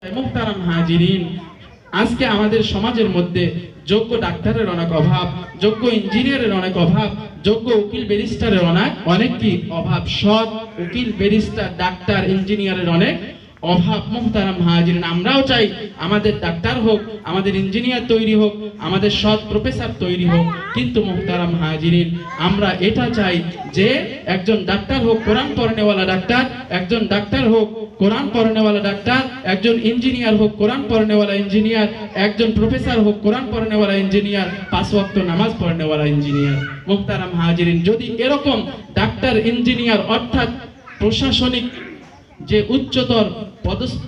মুহতারাম হাজিরিন, আজকে আমাদের সমাজের মধ্যে যোগ্য ডাক্তারের অনেক অভাব, যোগ্য ইঞ্জিনিয়ারের অনেক অভাব, যোগ্য উকিল ব্যারিস্টারের অনেক কি অভাব। সৎ উকিল ব্যারিস্টার ডাক্তার ইঞ্জিনিয়ারের অনেক অভাব। মুহতারাম হাজিরিন, আমরাও চাই আমাদের ডাক্তার হোক, আমাদের ইঞ্জিনিয়ার তৈরি হোক, আমাদের সৎ প্রফেসর তৈরি হোক, কিন্তু মুহতারাম হাজিরিন আমরা এটা চাই যে একজন ডাক্তার হোক কোরআন পড়নেওয়ালা ডাক্তার, একজন ডাক্তার হোক কোরআন পড়নেওয়ালা ডাক্তার, একজন ইঞ্জিনিয়ার হোক কোরআন পড়নেওয়ালা ইঞ্জিনিয়ার, একজন প্রফেসর হোক কোরআন পড়নেওয়ালা ইঞ্জিনিয়ার, 5 ওয়াক্ত নামাজ পড়নেওয়ালা ইঞ্জিনিয়ার। মুহতারাম হাজিরিন, যদি এরকম ডাক্তার ইঞ্জিনিয়ার অর্থাৎ প্রশাসনিক যে উচ্চতর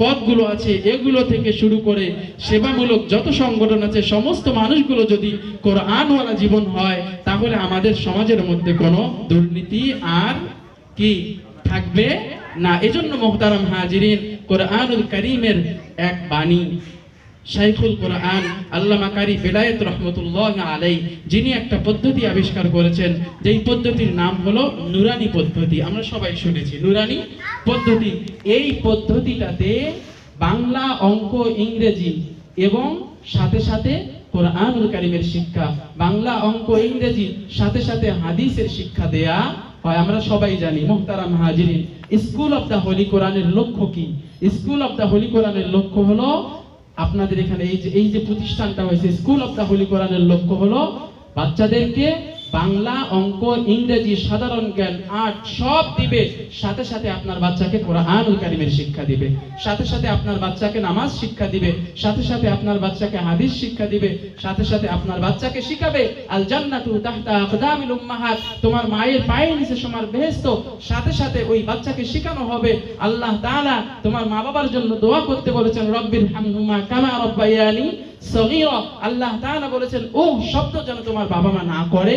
পদগুলো আছে এগুলো থেকে শুরু করে সেবামূলক যত সংগঠন আছে সমস্ত মানুষগুলো যদি কোরআনওয়ালা জীবন হয়, তাহলে আমাদের সমাজের মধ্যে কোনো দুর্নীতি আর কি থাকবে না। এজন্য মুহতারাম হাজিরিন, কোরআনুল কারীমের এক বাণী শাইখুল কোরআন আল্লামা কারি বেলায়েত রহমতুল্লাহ আলাই, যিনি একটা পদ্ধতি আবিষ্কার করেছেন, যেই পদ্ধতির নাম হলো নুরানি পদ্ধতি। আমরা সবাই শুনেছি নুরানি পদ্ধতি। এই পদ্ধতিটাতে বাংলা, অঙ্ক, ইংরেজি এবং সাথে সাথে কোরআনুল কারীমের শিক্ষা, বাংলা, অঙ্ক, ইংরেজি সাথে সাথে হাদিসের শিক্ষা দেয়া হয়। আমরা সবাই জানি মুহতারাম হাজিরিন, স্কুল অফ দা হোলি কোরআনের লক্ষ্য কি? স্কুল অফ দা হোলি কোরআনের লক্ষ্য হলো আপনাদের এখানে এই যে প্রতিষ্ঠানটা হয়েছে স্কুল অফ দা হোলি কোরআনের লক্ষ্য হলো বাচ্চাদেরকে বাংলা, অঙ্ক, ইংরেজি, সাধারণ জ্ঞান, আর্ট সব দিবে, সাথে সাথে আপনার বাচ্চাকে কোরআনুল কারীমের শিক্ষা দিবে, সাথে সাথে আপনার বাচ্চাকে নামাজ শিক্ষা দিবে, সাথে সাথে আপনার বাচ্চাকে হাদিস শিক্ষা দিবে, সাথে সাথে আপনার বাচ্চাকে শিখাবে আল জান্নাতু তাহতা আকদামিল উম্মাহাত, তোমার মায়ের পায়ের নিচে তোমার বেহেশত। সাথে সাথে ওই বাচ্চাকে শেখানো হবে আল্লাহ তাআলা তোমার মা বাবার জন্য দোয়া করতে বলেছেন, রব্বির হামহুমা কামা রাব্বায়ানি সগীরা। আল্লাহ তাআলা বলেছেন ও শব্দ যেন তোমার বাবা মা না করে।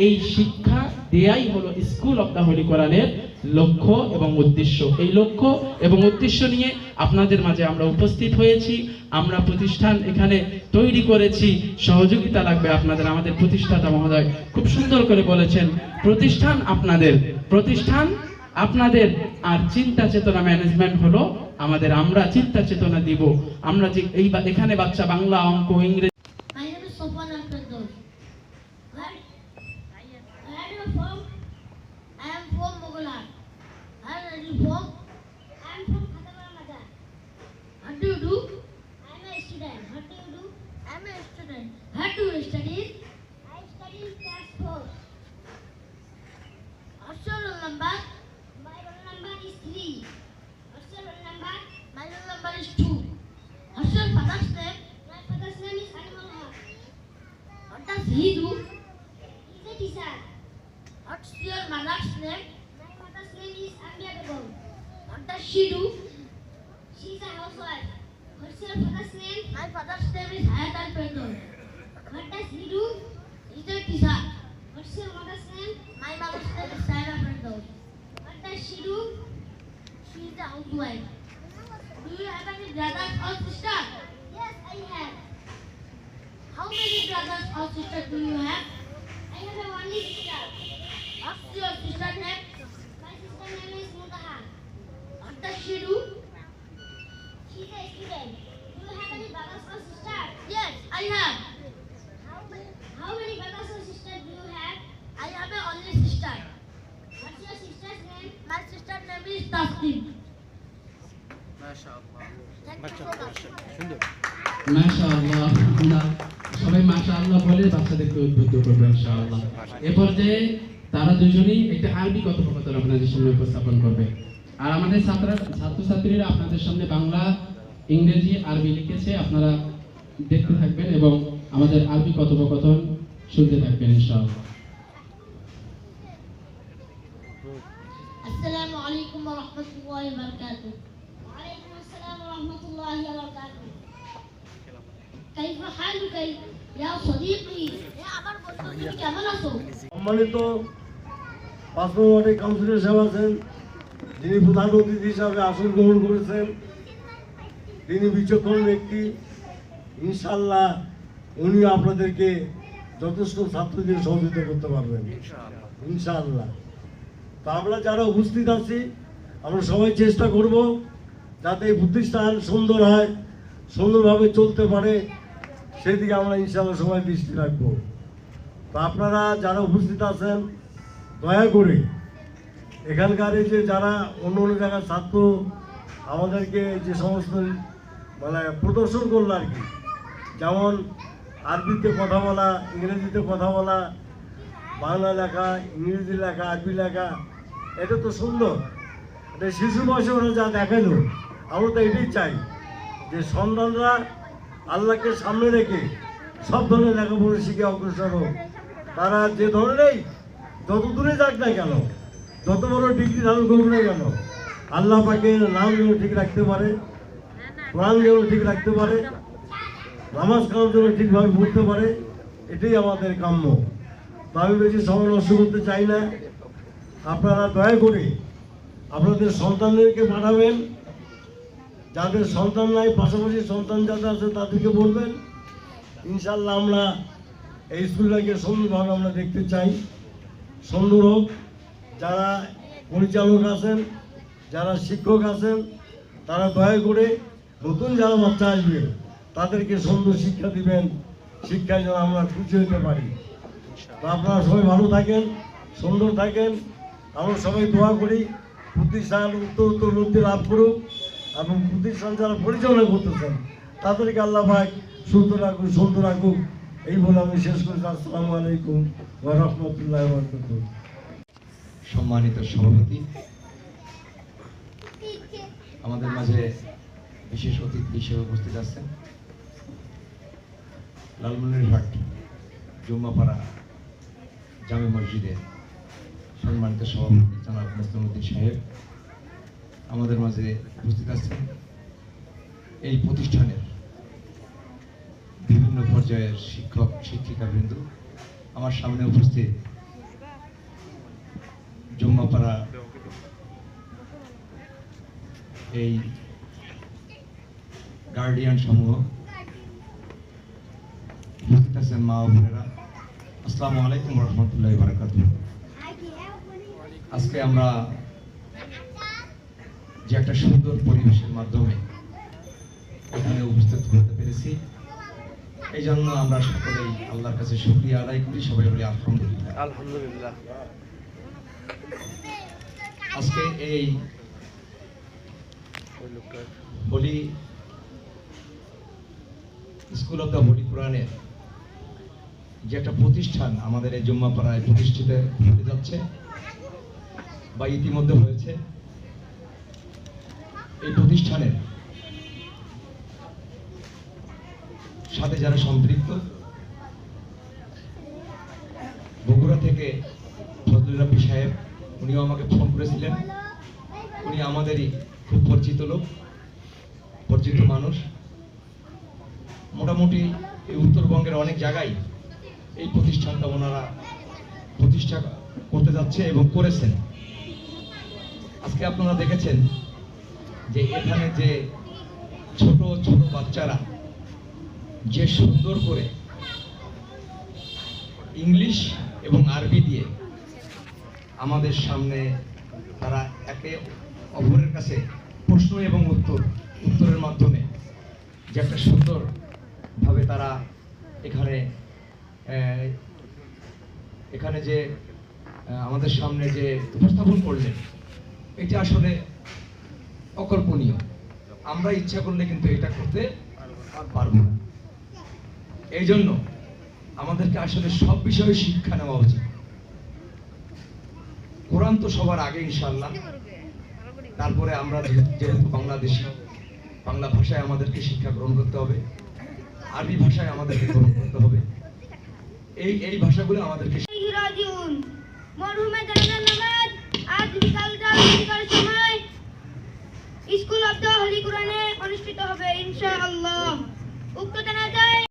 এই শিক্ষা দেয়াই হলো স্কুল অফ দা হোলি কোরআনের লক্ষ্য এবং উদ্দেশ্য। এই লক্ষ্য এবং উদ্দেশ্য নিয়ে আপনাদের মাঝে আমরা উপস্থিত হয়েছি। আমরা প্রতিষ্ঠান এখানে তৈরি করেছি, সহযোগিতা লাগবে আপনাদের। আমাদের প্রতিষ্ঠাতা মহোদয় খুব সুন্দর করে বলেছেন, প্রতিষ্ঠান আপনাদের আর চিন্তা চেতনা ম্যানেজমেন্ট হলো আমাদের। আমরা চিন্তা চেতনা দিব। আমরা যে এখানে বাচ্চা বাংলা, অঙ্ক, ইংরেজি he do? He's a teacher. What's your mother's name? My mother's name is Ambiadabal. What does she do? She's a housewife. What's your father's name? My father's name is Hayat Al-Pendor. What does he do? He's a teacher. What's your mother's name? My mother's name is Sarah Pendor. What does she do? She's a housewife. Do you have any brothers or sisters? Yes, I have. How many brothers or sisters do you have? I have a only sister. What's your sister name? My sister name is Muntaha. What does she do? She's a student. Do you have any brothers or sisters? Yes, I have. How many brothers or sisters do you have? I have a only sister. What's your sister's name? My sister's name is Tasneem. মাশাআল্লাহ, সুন্দর। মাশাআল্লাহ। আমরা সবাই মাশাআল্লাহ বলে বাচ্চাদেরকে উদ্বুদ্ধ করব ইনশাআল্লাহ। এ পর্যায়ে তারা দুজনেই একটা আরবি কথোপকথন আপনাদের সামনে উপস্থাপন করবে। আর আমাদের ছাত্রছাত্রীরা আপনাদের সামনে বাংলা, ইংরেজি, আরবি লিখেছে, আপনারা দেখতে থাকবেন এবং আমাদের আরবি কথোপকথন শুনতে থাকবেন ইনশাআল্লাহ। আসসালামু আলাইকুম ওয়া রাহমাতুল্লাহি ওয়া বারাকাতুহু। ওয়া আলাইকুম আসসালাম ওয়া রাহমাতুল্লাহি ওয়া বারাকাতুহু। কাইফা হালুকা ইয়া সাদীকি? আমার বন্ধু, তুমি কেমন আছো? সম্মানিত 5 নম্বর কাউন্সিলর সাহেব আছেন, যিনি প্রধান অতিথি হিসাবে আসন গ্রহণ করেছেন, তিনি বিচক্ষণ ব্যক্তি। ইনশাআল্লাহ উনি আপনাদেরকে যথেষ্ট ছাত্রদের সহযোগিতা করতে পারবেন ইনশাআল্লাহ। তো আমরা যারা উপস্থিত আছি আমরা সবাই চেষ্টা করব যাতে এই প্রতিষ্ঠান সুন্দর হয়, সুন্দরভাবে চলতে পারে সেদিকে আমরা ইনশাআল্লাহ সবাই দৃষ্টি রাখবো। তো আপনারা যারা উপস্থিত আছেন দয়া করে এখানকার এই যে যারা অন্য অন্য জায়গার ছাত্র আমাদেরকে যে সমস্ত মানে প্রদর্শন করলো আর কি, যেমন আরবিতে কথা বলা, ইংরেজিতে কথা বলা, বাংলা লেখা, ইংরেজি লেখা, আরবি লেখা, এটা তো সুন্দর। এটা শিশু বয়সে ওরা যা দেখালো, আমরা তো এটাই চাই যে সন্তানরা আল্লাহকে সামনে রেখে সব ধরনের লেখাপড়া শিখে অগ্রসর হোক। তারা যে ধরনেরই যত দূরে যাক না কেন, যত বড় ডিগ্রি ধারণ করুক না কেন, আল্লাহ পাকের নাম যেন ঠিক রাখতে পারে, কোরআন যেন ঠিক রাখতে পারে, নামাজ কালাম যেন ঠিকভাবে পড়তে পারে, এটাই আমাদের কাম্য। তো আমি বেশি সময় নষ্ট করতে চাই না। আপনারা দয়া করে আপনাদের সন্তানদেরকে পাঠাবেন, যাদের সন্তান নাই পাশাপাশি সন্তান যাদের আছে তাদেরকে বলবেন। ইনশাল্লাহ আমরা এই স্কুলটাকে সুন্দরভাবে আমরা দেখতে চাই, সুন্দর হোক। যারা পরিচালক আছেন, যারা শিক্ষক আছেন, তারা দয়া করে নতুন যারা বাচ্চা আসবে তাদেরকে সুন্দর শিক্ষা দিবেন, শিক্ষায় যেন আমরা খুশি হতে পারি। তো আপনারা সবাই ভালো থাকেন, সুন্দর থাকেন। আমরা সবাই দোয়া করি প্রতিষ্ঠান উত্তর উন্নতি লাভ করুক এবং প্রতিষ্ঠান যারা পরিচালনা করতেছেন তাদেরকে আল্লাহ পাক সুস্থ রাখুক, সুন্দর রাখুক। এই বলে আমি শেষ করছি। আসসালামু আলাইকুম ওয়া রাহমাতুল্লাহি ওয়া বারাকাতুহু। সম্মানিত সভাপতি, আমাদের মাঝে বিশেষ অতিথি হিসেবে উপস্থিত আছেন লালমনিরহাট জুম্মাপাড়া জামে মসজিদের সম্মানিত সভাপতি জনাব নাসিরউদ্দিন সাহেব আমাদের মাঝে উপস্থিত আছেন। এই প্রতিষ্ঠানের বিভিন্ন পর্যায়ের শিক্ষক শিক্ষিকাবৃন্দ, আমার সামনে উপস্থিত জুম্মাপাড়া এই গার্ডিয়ান সমূহ, উপস্থিত আছেন মা ও বোনেরা, আসসালামু আলাইকুম ওয়া রাহমাতুল্লাহি ওয়া বারাকাতুহু। আজকে আমরা যে একটা সুন্দর পরিবেশের মাধ্যমে এখানে উপস্থিত হতে পেরেছি, এই জন্য আমরা সকলেই আল্লাহর কাছে শুকরিয়া আদায় করি। সবাই বলি আলহামদুলিল্লাহ। আলহামদুলিল্লাহ। আজকে এই holy school of the holy কোরআনের যে একটা প্রতিষ্ঠান আমাদের এই জুম্মাপাড়ায় প্রতিষ্ঠিত হতে যাচ্ছে বা ইতিমধ্যে হয়েছে, এই প্রতিষ্ঠানের সাথে যারা সম্পৃক্ত, বগুড়া থেকে ফজলুল রাব্বি সাহেব, উনিও আমাকে ফোন করেছিলেন। উনি আমাদেরই খুব পরিচিত লোক, পরিচিত মানুষ। মোটামুটি এই উত্তরবঙ্গের অনেক জায়গায় এই প্রতিষ্ঠানটা ওনারা প্রতিষ্ঠা করতে যাচ্ছে এবং করেছেন। আজকে আপনারা দেখেছেন যে এখানে যে ছোট ছোট বাচ্চারা যে সুন্দর করে ইংলিশ এবং আরবি দিয়ে আমাদের সামনে তারা একে অপরের কাছে প্রশ্ন এবং উত্তরের মাধ্যমে যে একটা সুন্দরভাবে তারা এখানে যে আমাদের সামনে যে উপস্থাপন করলেন, এটা আসলে অকল্পনীয়। আমরা ইচ্ছা করলে কিন্তু এটা করতে পারবো না। এই জন্য আমাদেরকে আসলে সব বিষয়ে শিক্ষা নেওয়া উচিত। কোরআন তো সবার আগে ইনশাআল্লাহ, তারপরে আমরা যেহেতু বাংলাদেশি, বাংলা ভাষায় আমাদেরকে শিক্ষা গ্রহণ করতে হবে, আরবি ভাষায় আমাদেরকে গ্রহণ করতে হবে। এই ভাষাগুলো আমাদেরকে মরহুমের জানাজার নামাজ আজ বিকাল 4টার সময় স্কুল অফ দ্য হোলি কোরআনে অনুষ্ঠিত হবে ইনশাআল্লাহ। উক্ত